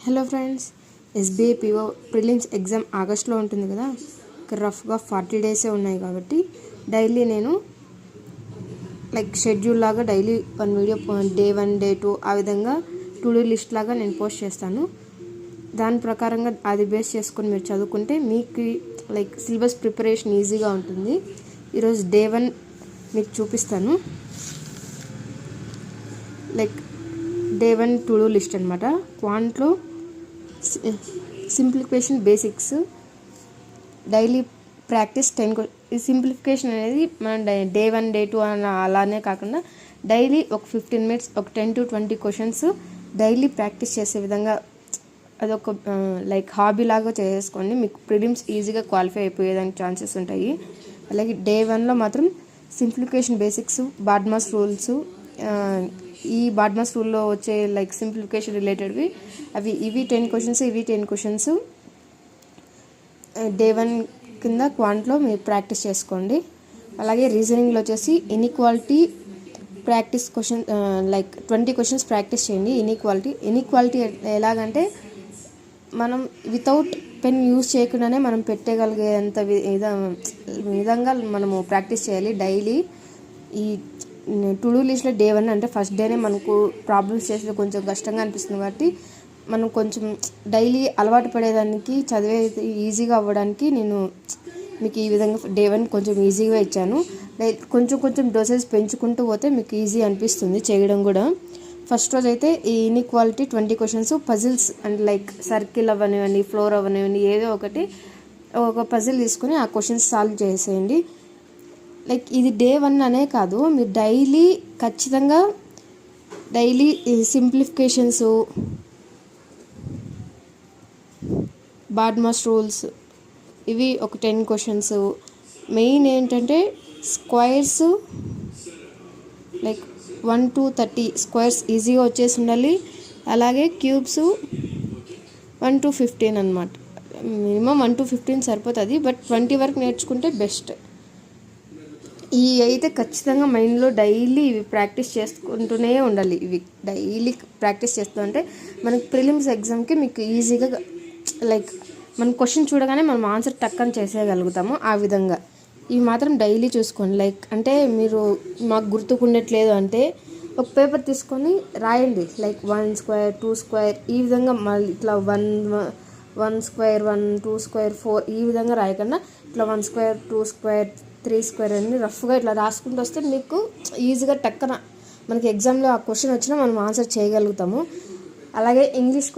Hello friends, SBI PO prelims exam ఆగస్ట్లో ఉంటుంది కదా. రఫ్గా 40 డేసే ఉన్నాయి కాబట్టి డైలీ నేను షెడ్యూల్ లాగా డైలీ 1 వీడియో, డే 1 డే 2 ఆ విధంగా టు డూ లిస్ట్ లాగా నేను పోస్ట్ చేస్తాను. దాని ప్రకారంగా అది బేస్ చేసుకొని మీరు చదువుకుంటే మీకు సిలబస్ ప్రిపరేషన్ ఈజీగా ఉంటుంది. ఈరోజు డే 1 మీకు చూపిస్తాను. డే 1 టు డూ లిస్ట్ అనమాట. క్వాంట్లో సింప్లిఫికేషన్ బేసిక్స్ డైలీ ప్రాక్టీస్ 10. ఈ సింప్లిఫికేషన్ అనేది మనం డే 1 డే 2 అలానే కాకుండా డైలీ ఒక 15 మినిట్స్, ఒక 10 to 20 క్వశ్చన్స్ డైలీ ప్రాక్టీస్ చేసే విధంగా అదొక హాబీ లాగా చేసుకోండి. మీకు ప్రిలిమ్స్ ఈజీగా క్వాలిఫై అయిపోయేదానికి ఛాన్సెస్ ఉంటాయి. అలాగే డే 1లో మాత్రం సింప్లిఫికేషన్ బేసిక్స్, బాడ్మాస్ రూల్స్, ఈ బాడ్మాస్ రూల్లో వచ్చే సింప్లిఫికేషన్ రిలేటెడ్వి ఇవి 10 క్వశ్చన్స్, ఇవి 10 క్వశ్చన్స్ డే 1 కింద క్వాంట్లో మీరు ప్రాక్టీస్ చేసుకోండి. అలాగే రీజనింగ్లో వచ్చేసి inequality practice question 20 questions practice చేయండి. ఇన్ఈక్వాలిటీ ఎలాగంటే మనం వితౌట్ పెన్ యూజ్ చేయకుండానే మనం పెట్టగలిగేంత విధంగా మనము ప్రాక్టీస్ చేయాలి డైలీ. ఈ టు డూ లిస్ట్లో డే 1 అంటే ఫస్ట్ డేనే మనకు ప్రాబ్లమ్స్ చేసేది కొంచెం కష్టంగా అనిపిస్తుంది కాబట్టి మనం కొంచెం డైలీ అలవాటు పడేదానికి, చదివే ఈజీగా అవ్వడానికి నేను మీకు ఈ విధంగా డే 1 కొంచెం ఈజీగా ఇచ్చాను. కొంచెం డోసెస్ పెంచుకుంటూ పోతే మీకు ఈజీ అనిపిస్తుంది చేయడం కూడా. ఫస్ట్ రోజు అయితే ఈ inequality 20 questions, puzzles and circle అవ్వనివ్వండి, ఫ్లోర్ అవ్వనివ్వండి, ఏదో ఒక పజిల్ తీసుకుని ఆ క్వశ్చన్స్ సాల్వ్ చేసేయండి. ఇది డే 1 అనే కాదు, మీరు డైలీ ఖచ్చితంగా డైలీ సింప్లిఫికేషన్స్, బాడ్మాస్ రూల్స్ ఇవి ఒక 10 క్వశ్చన్స్. మెయిన్ ఏంటంటే స్క్వేర్స్ 1 to 30 స్క్వేర్స్ ఈజీగా వచ్చేసి ఉండాలి. అలాగే క్యూబ్స్ 1 to 15 అనమాట. మినిమం 1 to 15 సరిపోతుంది, బట్ 20 వరకు నేర్చుకుంటే బెస్ట్. ఈ అయితే ఖచ్చితంగా మైండ్లో డైలీ ఇవి ప్రాక్టీస్ చేసుకుంటూనే ఉండాలి. ఇవి డైలీ ప్రాక్టీస్ చేస్తూ ఉంటే మనకి ప్రిలిమ్స్ ఎగ్జామ్కి మీకు ఈజీగా మన క్వశ్చన్ చూడగానే మనం ఆన్సర్ టక్కని చేసేయగలుగుతాము. ఆ విధంగా ఇవి మాత్రం డైలీ చూసుకోండి. అంటే మీరు మాకు గుర్తుకుండట్లేదు అంటే ఒక పేపర్ తీసుకొని రాయండి. 1 square 2 square ఈ విధంగా మళ్ళీ ఇట్లా 1 square 1 2 square 4 ఈ విధంగా రాయకుండా ఇట్లా 1 square 2 square 3 square అని రఫ్గా ఇట్లా రాసుకుంటూ వస్తే మీకు ఈజీగా టక్కన మనకి ఎగ్జామ్లో ఆ క్వశ్చన్ వచ్చినా మనం ఆన్సర్ చేయగలుగుతాము. అలాగే ఇంగ్లీష్కి